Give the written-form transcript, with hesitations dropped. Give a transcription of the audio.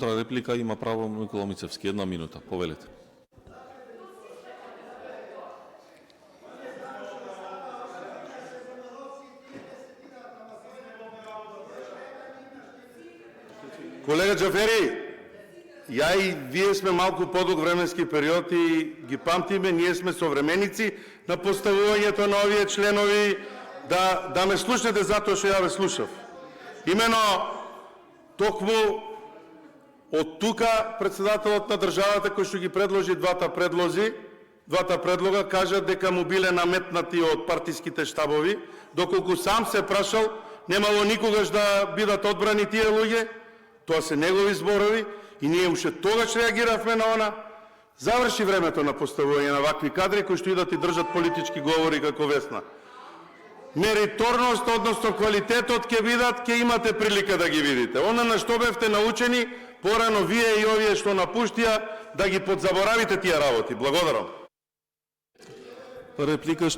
Реплика има право Микола Мицевски. 1 минута. Повелете. Колега Джафери, ја и вие сме малку подолг временски период и ги памтиме, ние сме современици на поставувањето на овие членови, да ме слушнете затоа што ја ве слушав. Имено, токму од тука председателот на државата кој што ги предложи двата предлога кажа дека му биле наметнати од партиските штабови, доколку сам се прашал, немало никогаш да бидат одбрани тие луѓе. Тоа се негови зборови и ние уште тогаш реагиравме на она. Заврши времето на поставување на вакви кадри кои што идат и држат политички говори како Весна. Мериторност, односно квалитетот ќе видат, ќе имате прилика да ги видите. Она на што бевте научени порано вие и овие што напуштија, да ги подзаборавите тие работи. Благодарам. Реплика